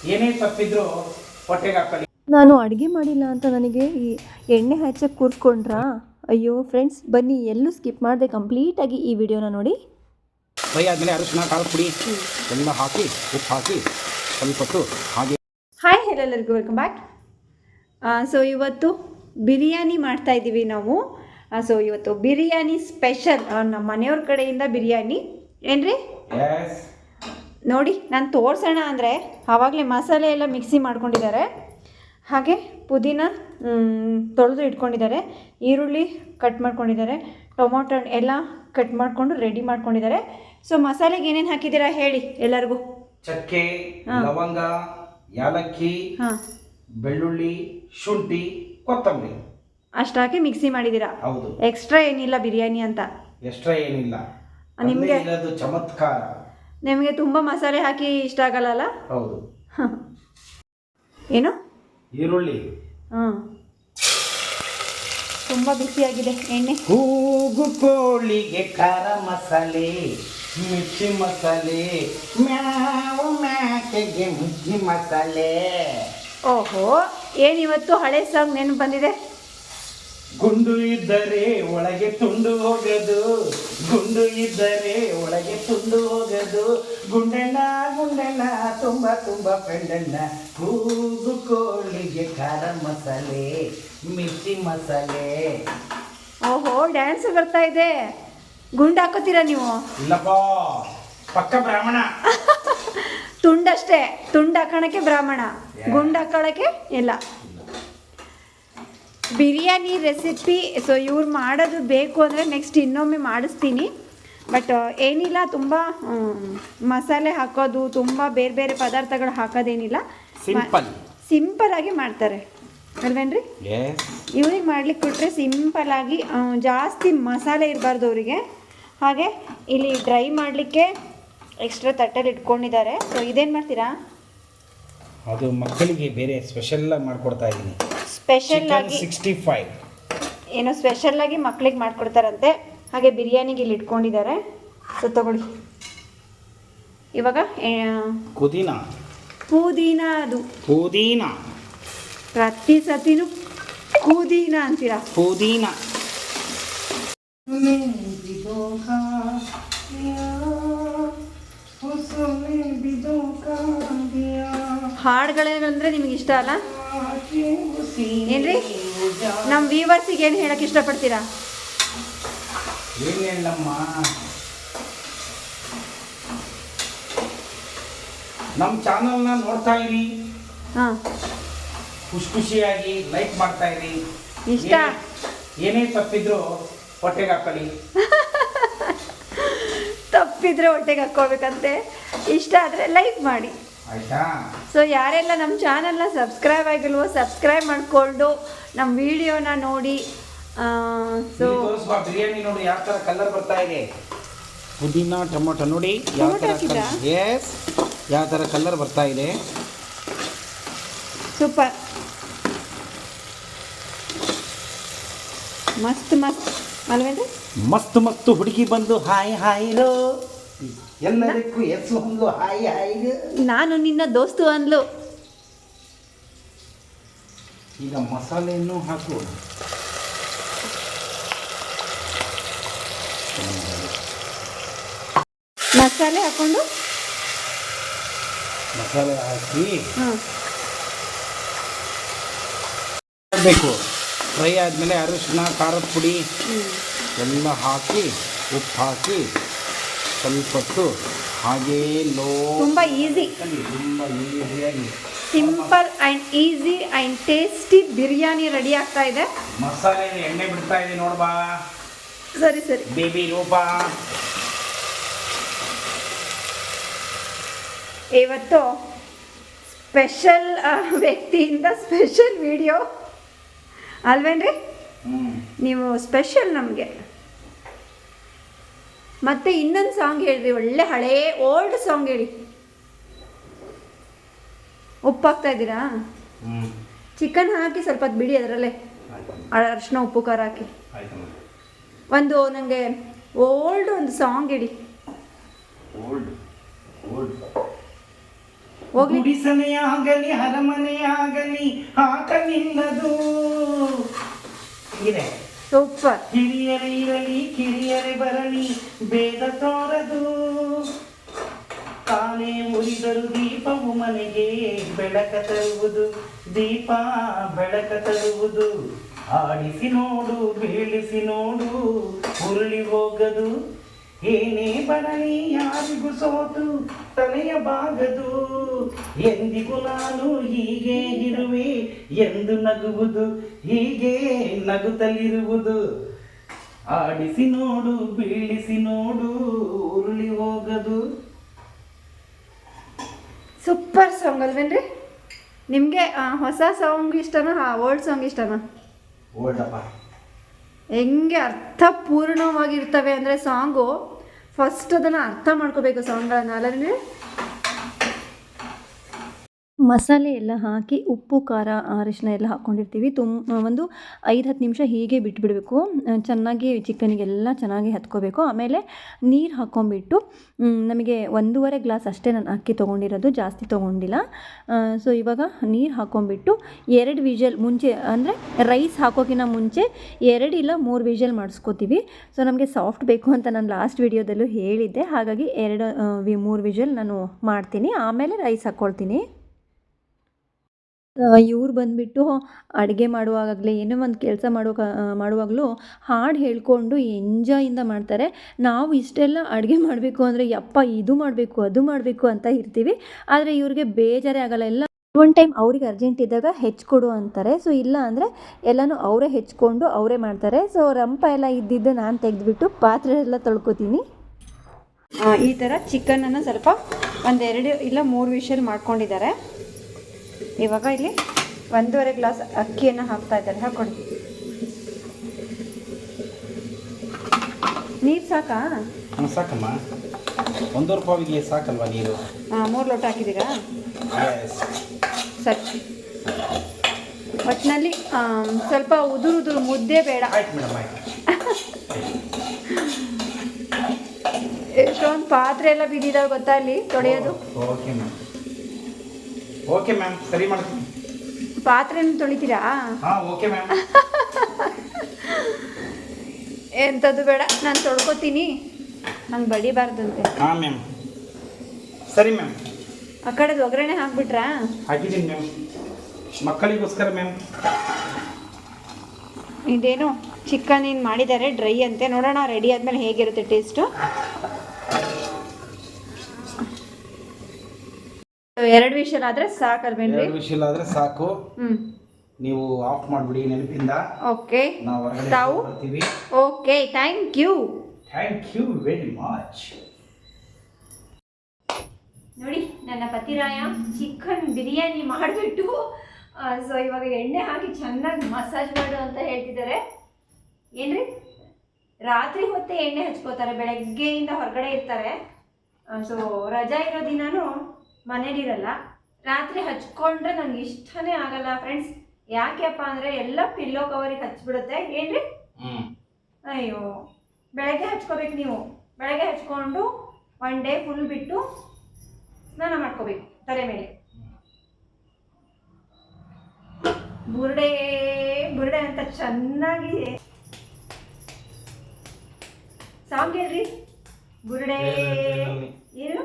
ಏನೇ ತಪ್ಪಿದ್ರು ಹೊಟ್ಟೆಗೆ ಹಾಕೊಳ್ಳಿ. ನಾನು ಅಡುಗೆ ಮಾಡಿಲ್ಲ ಅಂತ ನನಗೆ ಈ ಎಣ್ಣೆ ಹಚ್ಚಕ್ಕೆ ಕೂರಿಸ್ಕೊಂಡ್ರಾ? ಅಯ್ಯೋ ಫ್ರೆಂಡ್ಸ್, ಬನ್ನಿ ಎಲ್ಲೂ ಸ್ಕಿಪ್ ಮಾಡದೆ ಕಂಪ್ಲೀಟಾಗಿ ಈ ವಿಡಿಯೋನ ನೋಡಿ. ಫ್ರೈ ಆದಮೇಲೆ ಅರಿಶಿನ ಖಾರದ ಪುಡಿ ಎಲ್ಲ ಹಾಕಿ ಉಪ್ಪು ಹಾಕಿ ಸ್ವಲ್ಪ ಹೊತ್ತು ಹಾಗೆ. ಹಾಯ್ ಹೆಲೋ ಎಲ್ಲರಿಗೂ ವೆಲ್ಕಮ್ ಬ್ಯಾಕ್. ಸೊ ಇವತ್ತು ಬಿರಿಯಾನಿ ಮಾಡ್ತಾ ಇದ್ದೀವಿ ನಾವು. ಸೊ ಇವತ್ತು ಬಿರಿಯಾನಿ ಸ್ಪೆಷಲ್, ನಮ್ಮ ಮನೆಯವ್ರ ಕಡೆಯಿಂದ ಬಿರಿಯಾನಿ ಏನ್ರಿ ನೋಡಿ. ನಾನು ತೋರಿಸೋಣ ಅಂದರೆ ಆವಾಗಲೇ ಮಸಾಲೆ ಎಲ್ಲ ಮಿಕ್ಸಿ ಮಾಡ್ಕೊಂಡಿದ್ದಾರೆ, ಹಾಗೆ ಪುದೀನ ತೊಳೆದು ಇಟ್ಕೊಂಡಿದ್ದಾರೆ, ಈರುಳ್ಳಿ ಕಟ್ ಮಾಡ್ಕೊಂಡಿದ್ದಾರೆ, ಟೊಮೊಟೊ ಎಲ್ಲ ಕಟ್ ಮಾಡಿಕೊಂಡು ರೆಡಿ ಮಾಡ್ಕೊಂಡಿದ್ದಾರೆ. ಸೊ ಮಸಾಲೆಗೆ ಏನೇನು ಹಾಕಿದ್ದೀರಾ ಹೇಳಿ ಎಲ್ಲರಿಗೂ. ಚಕ್ಕೆ, ಲವಂಗ, ಯಾಲಕ್ಕಿ, ಬೆಳ್ಳುಳ್ಳಿ, ಶುಂಠಿ, ಕೊತ್ತಂಬರಿ ಅಷ್ಟು ಹಾಕಿ ಮಿಕ್ಸಿ ಮಾಡಿದ್ದೀರಾ? ಹೌದು. ಎಕ್ಸ್ಟ್ರಾ ಏನಿಲ್ಲ ಬಿರಿಯಾನಿ ಅಂತ? ಎಕ್ಸ್ಟ್ರಾ ಏನಿಲ್ಲ, ನಿಮಗೆ ಚಮತ್ಕಾರ. ನಿಮಗೆ ತುಂಬ ಮಸಾಲೆ ಹಾಕಿ ಇಷ್ಟ ಆಗಲ್ಲ? ಹೌದು. ಏನು ಈರುಳ್ಳಿ ತುಂಬ ಬಿಸಿಯಾಗಿದೆ ಎಣ್ಣೆ. ಕೂಗು ಕೋಳಿಗೆ ಖಾರ ಮಸಾಲೆ, ಮಿರ್ಚಿ ಮಸಾಲೆ, ಮ್ಯಾವು ಮ್ಯಾಕೆಗೆ ಮಿರ್ಚಿ ಮಸಾಲೆ. ಓಹೋ, ಏನಿವತ್ತು ಹಳೆ ಸಾಂಗ್ ನೆನಪು ಬಂದಿದೆ. ಗುಂಡು ಇದ್ದರೆ ಒಳಗೆ ತುಂಡು ಹೋಗದು, ಗುಂಡು ಇದ್ದರೆ ಒಳಗೆ ತುಂಡು ಹೋಗದು, ಗುಂಡಣ್ಣ ಗುಂಡಣ್ಣ ತುಂಬ ತುಂಬ ಫ್ರೆಂಡಣ್ಣ. ಕೂಗು ಕೋಳಿಗೆ ಖಾರ ಮಸಾಲೆ, ಮಿರ್ಚಿ ಮಸಾಲೆ. ಓಹೋ, ಡ್ಯಾನ್ಸ್ ಬರ್ತಾ ಇದೆ. ಗುಂಡು ಹಾಕೋತೀರಾ ನೀವು? ಇಲ್ಲಪ್ಪ, ಪಕ್ಕ ಬ್ರಾಹ್ಮಣ. ತುಂಡಷ್ಟೇ, ತುಂಡು ಹಾಕೋಣಕ್ಕೆ ಬ್ರಾಹ್ಮಣ, ಗುಂಡು ಹಾಕೊಳ್ಳೋಕ್ಕೆ ಇಲ್ಲ. ಬಿರಿಯಾನಿ ರೆಸಿಪಿ ಸೊ ಇವ್ರು ಮಾಡೋದು ಬೇಕು ಅಂದರೆ ನೆಕ್ಸ್ಟ್ ಇನ್ನೊಮ್ಮೆ ಮಾಡಿಸ್ತೀನಿ. ಬಟ್ ಏನಿಲ್ಲ, ತುಂಬ ಮಸಾಲೆ ಹಾಕೋದು, ತುಂಬ ಬೇರೆ ಬೇರೆ ಪದಾರ್ಥಗಳು ಹಾಕೋದೇನಿಲ್ಲ, ಸಿಂಪಲ್ಲಾಗಿ ಮಾಡ್ತಾರೆ ಅಲ್ವೇನ್ರಿ? ಇವ್ರಿಗೆ ಮಾಡ್ಲಿಕ್ಕೆ ಕೊಟ್ಟರೆ ಸಿಂಪಲ್ಲಾಗಿ, ಜಾಸ್ತಿ ಮಸಾಲೆ ಇರಬಾರ್ದು ಅವರಿಗೆ. ಹಾಗೆ ಇಲ್ಲಿ ಡ್ರೈ ಮಾಡಲಿಕ್ಕೆ ಎಕ್ಸ್ಟ್ರಾ ತಟ್ಟೆಲಿ ಇಟ್ಕೊಂಡಿದ್ದಾರೆ. ಸೊ ಇದೇನು ಮಾಡ್ತೀರಾ? ಅದು ಮಕ್ಕಳಿಗೆ ಬೇರೆ ಸ್ಪೆಷಲ್ಲಾಗಿ ಮಾಡಿಕೊಡ್ತಾ ಇದ್ದೀನಿ. ಸ್ಪೆಷಲ್ಲಾಗಿ 65 ಏನೋ ಸ್ಪೆಷಲ್ಲಾಗಿ ಮಕ್ಕಳಿಗೆ ಮಾಡಿಕೊಡ್ತಾರಂತೆ. ಹಾಗೆ ಬಿರಿಯಾನಿಗೆ ಇಲ್ಲಿ ಇಟ್ಕೊಂಡಿದ್ದಾರೆ. ಸೊ ತಗೊಳ್ಳಿ. ಇವಾಗ ಪುದೀನ, ಅದು ಪುದೀನ ಪ್ರತಿ ಸತಿನೂ ಪುದೀನ ಅಂತೀರಾ? ಪುದೀನ. ಹಾಡುಗಳೇನಂದ್ರೆ ನಿಮಗೆ ಇಷ್ಟ ಅಲ್ಲ ಏನ್ರಿ? ನಮ್ಮ ವ್ಯೂವರ್ಸಿಗೆ ಏನು ಹೇಳಕ್ಕೆ ಇಷ್ಟಪಡ್ತೀರಾ? ಏನೇಳಮ್ಮ, ನಮ್ಮ ಚಾನಲ್ನ ನೋಡ್ತಾ ಇರಿ, ಖುಷಿಯಾಗಿ ಲೈಕ್ ಮಾಡ್ತಾ ಇರಿ. ಇಷ್ಟ ಏನೇ ತಪ್ಪಿದ್ರು ಹೊಟ್ಟೆಗೆ ಹಾಕೊಳ್ಳಿ. ತಪ್ಪಿದ್ರೆ ಹೊಟ್ಟೆಗೆ ಹಾಕ್ಕೋಬೇಕಂತೆ. ಇಷ್ಟ ಆದರೆ ಲೈಕ್ ಮಾಡಿ ಆಯ್ತಾ? ಸೊ ಯಾರೆಲ್ಲ ನಮ್ಮ ಚಾನಲ್ನ ಸಬ್ಸ್ಕ್ರೈಬ್ ಆಗಿಲ್ವೋ ಸಬ್ಸ್ಕ್ರೈಬ್ ಮಾಡಿಕೊಂಡು ನಮ್ಮ ವಿಡಿಯೋನ ನೋಡಿ. ಸೊ ಬಿರಿಯಾನಿ ನೋಡಿ ಯಾವ ಥರ ಕಲರ್ ಬರ್ತಾ ಇದೆ. ಪುದೀನ ಟೊಮೊಟೊ ನೋಡಿ ಯಾವ ಥರ ಕಲರ್ ಬರ್ತಾ ಇದೆ. ಸೂಪರ್, ಮಸ್ತ್ ಮಸ್ತ್ ಅಲ್ವೇನ್ರಿ? ಮಸ್ತ್ ಹುಡುಗಿ ಬಂದು ಹಾಯ್ ಹಾಯ್ರೋ, ಎಲ್ಲರಿಗೂ ಹೆಸರು ಅಂದ್ಲು ಹಾಯ್ ಹಾಯ್. ನಾನು ನಿನ್ನ ದೋಸ್ತು ಅಂದ್ಲು. ಈಗ ಮಸಾಲೆಯನ್ನು ಹಾಕು. ಮಸಾಲೆ ಹಾಕೊಂಡು ಮಸಾಲೆ ಹಾಕಿ ಬೇಕು. ಫ್ರೈ ಆದಮೇಲೆ ಅರಿಶಿನ ಖಾರದ ಪುಡಿ ಎಲ್ಲ ಹಾಕಿ ಉಪ್ಪು ಹಾಕಿ ಸ್ವಲ್ಪ ಹೊತ್ತು ಹಾಗೇ ತುಂಬ ಈಸಿಯಾಗಿ simple and easy and tasty biryani ready ಆಗ್ತಾ ಇದೆ. ಮಸಾಲೆ ಎಣ್ಣೆ ಬಿಡ್ತಾ ಇದೆ ನೋಡ್ಬಾ. ಸರಿ ಬೇಬಿ ರೂಪ. ಇವತ್ತು ಸ್ಪೆಷಲ್ ವ್ಯಕ್ತಿಯಿಂದ ಸ್ಪೆಷಲ್ ವಿಡಿಯೋ ಅಲ್ವೇನ್ರಿ? ನೀವು ಸ್ಪೆಷಲ್ ನಮಗೆ. ಮತ್ತೆ ಇನ್ನೊಂದು ಸಾಂಗ್ ಹೇಳ್ರಿ, ಒಳ್ಳೆ ಹಳೇ ಓಲ್ಡ್ ಸಾಂಗ್ ಹೇಳಿ. ಉಪ್ಪು ಹಾಕ್ತಾ ಇದ್ದೀರಾ? ಚಿಕನ್ ಹಾಕಿ ಸ್ವಲ್ಪ ಹೊತ್ತು ಬಿಡಿ, ಅದರಲ್ಲೇ ಅರಿಶಿನ ಉಪ್ಪು ಖಾರ ಹಾಕಿ. ಒಂದು ನನಗೆ ಓಲ್ಡ್ ಒಂದು ಸಾಂಗ್ ಹೇಳಿ. ಹೋಗ್ಲಿ. ಗುಡಿಸನೆಯಾಗಲಿ ಅರಮನೆಯಾಗಲಿ ಆಟ ನಿನ್ನದು ಇದೆ. ಸೂಪರ್. ಹಿರಿಯರೇ ಇರಲಿ ಕಿರಿಯರೇ ಬರಲಿ ಭೇದ ತೋರದು, ತಾನೇ ಉರಿದರು ದೀಪವು ಮನೆಗೆ ಬೆಳಕ ತರುವುದು, ದೀಪ ಬೆಳಕ ತರುವುದು. ಆಡಿಸಿ ನೋಡು ಬೀಳಿಸಿ ನೋಡು ಉರುಳಿ ಹೋಗದು, ಏನೇ ಬರಲಿ ಯಾರಿಗೂ ಸೋತು ತಲೆಯ ಬಾಗದು. ಎಂದಿಗೂ ನಾನು ಹೀಗೆ ಇರುವೆ ಎಂದು ನಗುವುದು, ಹೀಗೆ ನಗುತ್ತಲಿರುವುದು. ಆಡಿಸಿ ನೋಡು ಬೀಳಿಸಿ ನೋಡು ಉರುಳಿ ಹೋಗದು. ಸೂಪರ್ ಸಾಂಗ್ ಅಲ್ವೇನ್ರಿ? ನಿಮಗೆ ಹೊಸ ಸಾಂಗ್ ಇಷ್ಟನಾ ಓಲ್ಡ್ ಸಾಂಗ್ ಇಷ್ಟನಾ? ಓಲ್ಡಪ್ಪ. ಹೆಂಗೆ ಅರ್ಥಪೂರ್ಣವಾಗಿರ್ತವೆ ಅಂದರೆ ಸಾಂಗು ಫಸ್ಟ್ ಅದನ್ನು ಅರ್ಥ ಮಾಡ್ಕೋಬೇಕು ಸಾಂಗ್ಗಳನ್ನ ಅಲ್ಲವೇ? ಮಸಾಲೆ ಎಲ್ಲ ಹಾಕಿ ಉಪ್ಪು ಖಾರ ಅರಿಶಿನ ಎಲ್ಲ ಹಾಕ್ಕೊಂಡಿರ್ತೀವಿ. ಒಂದು 5-10 ನಿಮಿಷ ಹೀಗೆ ಬಿಟ್ಬಿಡಬೇಕು. ಚೆನ್ನಾಗಿ ಚಿಕನಿಗೆಲ್ಲ ಚೆನ್ನಾಗಿ ಹತ್ಕೋಬೇಕು. ಆಮೇಲೆ ನೀರು ಹಾಕ್ಕೊಂಬಿಟ್ಟು ನಮಗೆ 1.5 ಗ್ಲಾಸ್ ಅಷ್ಟೇ ನಾನು ಅಕ್ಕಿ ತೊಗೊಂಡಿರೋದು, ಜಾಸ್ತಿ ತೊಗೊಂಡಿಲ್ಲ. ಸೊ ಇವಾಗ ನೀರು ಹಾಕ್ಕೊಂಬಿಟ್ಟು 2 ವಿಷಲ್ ಮುಂಚೆ ಅಂದರೆ ರೈಸ್ ಹಾಕೋಕ್ಕಿಂತ ಮುಂಚೆ 2 ಇಲ್ಲ 3 ವಿಷಲ್ ಮಾಡಿಸ್ಕೋತೀವಿ. ಸೊ ನಮಗೆ ಸಾಫ್ಟ್ ಬೇಕು ಅಂತ ನಾನು ಲಾಸ್ಟ್ ವಿಡಿಯೋದಲ್ಲೂ ಹೇಳಿದ್ದೆ. ಹಾಗಾಗಿ 2-3 ವಿಷಲ್ ನಾನು ಮಾಡ್ತೀನಿ, ಆಮೇಲೆ ರೈಸ್ ಹಾಕ್ಕೊಳ್ತೀನಿ. ಇವ್ರು ಬಂದುಬಿಟ್ಟು ಅಡುಗೆ ಮಾಡುವಾಗಲೇ ಏನೋ ಒಂದು ಕೆಲಸ ಮಾಡುವಾಗಲೂ ಹಾಡು ಹೇಳ್ಕೊಂಡು ಎಂಜಾಯಿಂದ ಮಾಡ್ತಾರೆ. ನಾವು ಇಷ್ಟೆಲ್ಲ ಅಡುಗೆ ಮಾಡಬೇಕು ಅಂದರೆ ಯಪ್ಪ ಇದು ಮಾಡಬೇಕು ಅದು ಮಾಡಬೇಕು ಅಂತ ಇರ್ತೀವಿ. ಆದರೆ ಇವ್ರಿಗೆ ಬೇಜಾರೇ ಆಗಲ್ಲ. ಎಲ್ಲ ಒಂದು ಟೈಮ್ ಅವ್ರಿಗೆ ಅರ್ಜೆಂಟ್ ಇದ್ದಾಗ ಹೆಚ್ಕೊಡು ಅಂತಾರೆ. ಸೊ ಇಲ್ಲ ಅಂದರೆ ಎಲ್ಲನೂ ಅವರೇ ಹೆಚ್ಕೊಂಡು ಅವರೇ ಮಾಡ್ತಾರೆ. ಸೊ ರಂಪ ಎಲ್ಲ ಇದ್ದಿದ್ದು ನಾನು ತೆಗೆದುಬಿಟ್ಟು ಪಾತ್ರೆ ಎಲ್ಲ ತೊಳ್ಕೊತೀನಿ. ಈ ಥರ ಚಿಕನನ್ನು ಸ್ವಲ್ಪ 1-2 ಇಲ್ಲ 3 ವಿಷಲ್ ಮಾಡ್ಕೊಂಡಿದ್ದಾರೆ. ಇವಾಗ ಇಲ್ಲಿ 1.5 ಗ್ಲಾಸ್ ಅಕ್ಕಿಯನ್ನು ಹಾಕ್ತಾ ಇದ್ದಾರೆ. ಹಾಕ್ಕೊಡಿ. ನೀರು ಸಾಕಾ? ಸಾಕಮ್ಮ, 1 ಪಾವಿಗೆ ಸಾಕಲ್ವಾ ನೀರು? 3 ಲೋಟ ಹಾಕಿದ್ದೀರಾ? ಸರಿ. ಒಟ್ಟಿನಲ್ಲಿ ಸ್ವಲ್ಪ ಉದುರು ಮುದ್ದೆ ಬೇಡ. ಆಯ್ತು ಮೇಡಮ್, ಆಯ್ತು. ಎಷ್ಟೊಂದು ಪಾತ್ರೆ ಎಲ್ಲ ಬಿದ್ದಿದ್ದಾವೆ ಗೊತ್ತಾ ಅಲ್ಲಿ ತೊಳೆಯೋದು. ಓಕೆ ಮ್ಯಾಮ್, ಓಕೆ ಮ್ಯಾಮ್, ಸರಿ ಮಾಡ್ತೀನಿ. ಪಾತ್ರೆನ ತೊಳಿತೀರಾ? ಹಾಂ ಓಕೆ ಮ್ಯಾಮ್. ಎಂಥದ್ದು ಬೇಡ, ನಾನು ತೊಳ್ಕೊತೀನಿ, ಹಂಗೆ ಬಡಿಬಾರ್ದಂತೆ. ಹಾಂ ಮ್ಯಾಮ್, ಸರಿ ಮ್ಯಾಮ್. ಆ ಕಡೆದು ಒಗ್ಗರಣೆ ಹಾಕ್ಬಿಟ್ರಾ? ಹಾಕಿದ್ದೀನಿ ಮ್ಯಾಮ್, ಮಕ್ಕಳಿಗೋಸ್ಕರ ಮ್ಯಾಮ್. ಇದೇನು ಚಿಕನ್ ಏನು ಮಾಡಿದ್ದಾರೆ ಡ್ರೈ ಅಂತೆ. ನೋಡೋಣ ರೆಡಿ ಆದಮೇಲೆ ಹೇಗಿರುತ್ತೆ ಟೇಸ್ಟು. 2 ವಿಷಲ್ ಆದರೆ ಸಾಕಲ್ವೇನ್ರಿ? 2 ವಿಷಲ್ ಆದರೆ ಸಾಕು. ನೀವು ಆಫ್ ಮಾಡಿಬಿಡಿ ನೆನಪಿಂದ. ಓಕೆ, ನಾವು ಹೊರಗಡೆ ತಾವು ಬರ್ತೀವಿ. Okay, thank you very much. ನೋಡಿ ನನ್ನ ಪತಿರಾಯ ಚಿಕನ್ ಬಿರಿಯಾನಿ ಮಾಡಿಬಿಟ್ಟು ಸೊ ಇವಾಗ ಎಣ್ಣೆ ಹಾಕಿ ಚೆನ್ನಾಗಿ ಮಸಾಜ್ ಮಾಡು ಅಂತ ಹೇಳ್ತಿದ್ದಾರೆ. ಏನ್ರಿ, ರಾತ್ರಿ ಹೊತ್ತೇ ಎಣ್ಣೆ ಹಚ್ಕೋತಾರೆ, ಬೆಳಗ್ಗೆಯಿಂದ ಹೊರಗಡೆ ಇರ್ತಾರೆ. ಸೊ ರಜಾ ಇರೋ ದಿನಾನು ಮನೇಲಿರಲ್ಲ. ರಾತ್ರಿ ಹಚ್ಕೊಂಡ್ರೆ ನನಗೆ ಇಷ್ಟನೇ ಆಗಲ್ಲ ಫ್ರೆಂಡ್ಸ್. ಯಾಕೆಪ್ಪ ಅಂದರೆ ಎಲ್ಲ ಪಿಲ್ಲೋ ಕವರಿಗೆ ಹಚ್ಬಿಡುತ್ತೆ. ಏನ್ರಿ? ಅಯ್ಯೋ, ಬೆಳಗ್ಗೆ ಹಚ್ಕೋಬೇಕು ನೀವು. ಬೆಳಗ್ಗೆ ಹಚ್ಕೊಂಡು 1 ಡೇ ಫುಲ್ ಬಿಟ್ಟು ಸ್ನಾನ ಮಾಡ್ಕೋಬೇಕು ತಲೆ ಮೇಲೆ. ಬುರುಡೆ ಅಂತ ಚೆನ್ನಾಗಿ ಸಾಂಗ್ ಹೇಳ್ರಿ. ಬುರುಡೆ ಏನು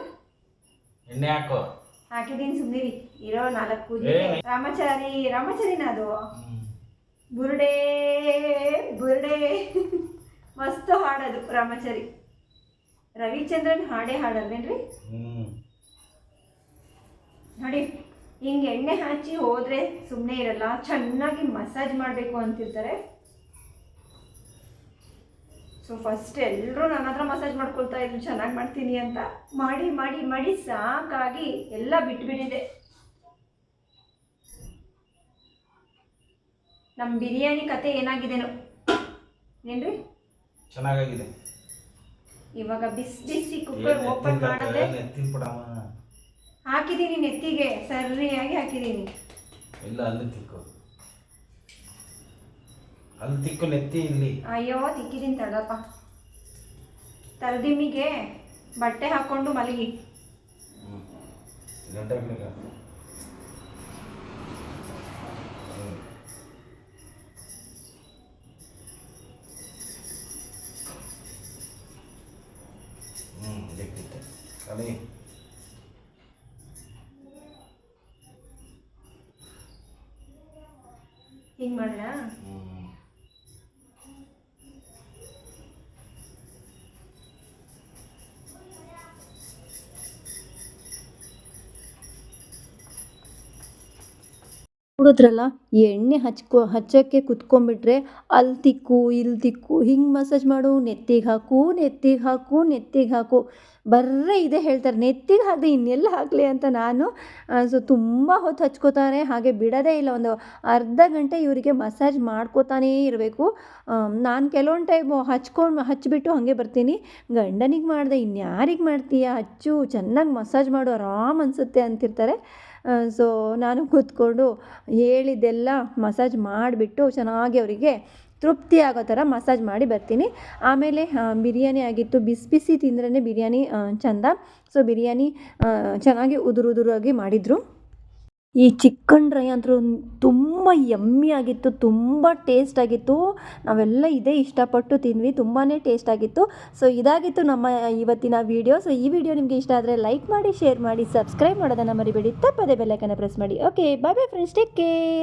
ಎಣ್ಣೆ ಹಾಕೋ. ಹಾಕಿದ್ದೀನಿ, ಸುಮ್ಮನಿರಿ. ಇರೋ 4 ಕೂದಿ. ರಾಮಾಚಾರಿನ ಅದು. ಬುರುಡೆ ಮಸ್ತ್ ಹಾಡೋದು ರಾಮಾಚಾರಿ. ರವಿಚಂದ್ರನ್ ಹಾಡೇ ಹಾಡಲ್ವೇನ್ರಿ? ನೋಡಿ, ಹಿಂಗೆ ಎಣ್ಣೆ ಹಚ್ಚಿ ಹೋದರೆ ಸುಮ್ಮನೆ ಇರಲ್ಲ, ಚೆನ್ನಾಗಿ ಮಸಾಜ್ ಮಾಡಬೇಕು ಅಂತಿರ್ತಾರೆ. ಸೊ ಫಸ್ಟ್ ಎಲ್ಲರೂ ನನ್ನ ಹತ್ರ ಮಸಾಜ್ ಮಾಡ್ಕೊಳ್ತಾ ಇದ್ರು ಚೆನ್ನಾಗಿ ಮಾಡ್ತೀನಿ ಅಂತ. ಮಾಡಿ ಮಾಡಿ ಮಾಡಿ ಸಾಕಾಗಿ ಎಲ್ಲ ಬಿಟ್ಬಿಟ್ಟಿದೆ. ನಮ್ಮ ಬಿರಿಯಾನಿ ಕತೆ ಏನಾಗಿದೆನೋ ಏನ್ರಿ? ಚೆನ್ನಾಗಿದೆ. ಇವಾಗ ಬಿಸಿ ಕುಕ್ಕರ್ ಓಪನ್ ಮಾಡಿದ್ರೆ ಹಾಕಿದ್ದೀನಿ, ನೆತ್ತಿಗೆ ಸರಿಯಾಗಿ ಹಾಕಿದ್ದೀನಿ. ಇಲ್ಲ, ಅಲ್ಲಿ ತಿಕ್ಕೋ, ಅಲ್ಲಿ ತಿಕ್ಕು, ನೆತ್ತಿ ಇಲ್ಲಿ. ಅಯ್ಯೋ, ತಿಕ್ಕಿದ್ದೀನಿ ತಡಪ್ಪ. ತರದಿಮ್ಮಿಗೆ ಬಟ್ಟೆ ಹಾಕ್ಕೊಂಡು ಮಲಗಿ. ಗಂಟೆ ಬೇಕಾ ಲೆಕ್ಕಿತ್ತೆ ಅಲ್ಲಿ ಹಿಂಗೆ ಮಾಡಲಾ? ನೋಡಿದ್ರಲ್ಲ, ಈ ಎಣ್ಣೆ ಹಚ್ಚೋಕ್ಕೆ ಕುತ್ಕೊಂಡ್ಬಿಟ್ರೆ ಅಲ್ಲಿ ತಿಕ್ಕು ಇಲ್ಲಿ ತಿಕ್ಕು, ಹಿಂಗೆ ಮಸಾಜ್ ಮಾಡು, ನೆತ್ತಿಗೆ ಹಾಕು ನೆತ್ತಿಗೆ ಹಾಕು ನೆತ್ತಿಗೆ ಹಾಕು, ಬರ್ರೆ ಇದೇ ಹೇಳ್ತಾರೆ. ನೆತ್ತಿಗೆ ಹಾಕದೆ ಇನ್ನೆಲ್ಲ ಹಾಕಲಿ ಅಂತ ನಾನು ಸೊ ತುಂಬ ಹೊತ್ತು ಹಚ್ಕೋತಾರೆ, ಹಾಗೆ ಬಿಡೋದೇ ಇಲ್ಲ. ಒಂದು ಅರ್ಧ ಗಂಟೆ ಇವರಿಗೆ ಮಸಾಜ್ ಮಾಡ್ಕೋತಾನೇ ಇರಬೇಕು. ನಾನು ಕೆಲವೊಂದು ಟೈಮು ಹಚ್ಚಿಬಿಟ್ಟು ಹಾಗೆ ಬರ್ತೀನಿ. ಗಂಡನಿಗೆ ಮಾಡಿದೆ ಇನ್ಯಾರಿಗೆ ಮಾಡ್ತೀಯ, ಹಚ್ಚು ಚೆನ್ನಾಗಿ ಮಸಾಜ್ ಮಾಡು ಆರಾಮ್ ಅನಿಸುತ್ತೆ ಅಂತಿರ್ತಾರೆ. ಸೊ ನಾನು ಕೂತ್ಕೊಂಡು ಹೇಳಿದ್ದೆಲ್ಲ ಮಸಾಜ್ ಮಾಡಿಬಿಟ್ಟು ಚೆನ್ನಾಗಿ ಅವರಿಗೆ ತೃಪ್ತಿ ಆಗೋ ಥರ ಮಸಾಜ್ ಮಾಡಿ ಬರ್ತೀನಿ. ಆಮೇಲೆ ಬಿರಿಯಾನಿ ಆಗಿತ್ತು. ಬಿಸಿ ಬಿಸಿ ತಿಂದ್ರೇ ಬಿರಿಯಾನಿ ಚೆಂದ. ಸೊ ಬಿರಿಯಾನಿ ಚೆನ್ನಾಗಿ ಉದುರಾಗಿ ಮಾಡಿದರು. ಈ ಚಿಕನ್ ಡ್ರೈ ಅಂತೂ ತುಂಬ ಯಮ್ಮಿ ಆಗಿತ್ತು, ತುಂಬ ಟೇಸ್ಟ್ ಆಗಿತ್ತು. ನಾವೆಲ್ಲ ಇದೇ ಇಷ್ಟಪಟ್ಟು ತಿಂದ್ವಿ, ತುಂಬಾ ಟೇಸ್ಟ್ ಆಗಿತ್ತು. ಸೊ ಇದಾಗಿತ್ತು ನಮ್ಮ ಇವತ್ತಿನ ವೀಡಿಯೋ. ಸೊ ಈ ವಿಡಿಯೋ ನಿಮಗೆ ಇಷ್ಟ ಆದರೆ ಲೈಕ್ ಮಾಡಿ, ಶೇರ್ ಮಾಡಿ, ಸಬ್ಸ್ಕ್ರೈಬ್ ಮಾಡೋದನ್ನು ಮರಿಬೇಡಿ. ತಪ್ಪದೆ ಬೆಲ್ ಐಕಾನ್ ಪ್ರೆಸ್ ಮಾಡಿ. ಓಕೆ, ಬಾಯ್ ಬಾಯ್ ಫ್ರೆಂಡ್ಸ್, ಟೇಕ್ ಕೇರ್.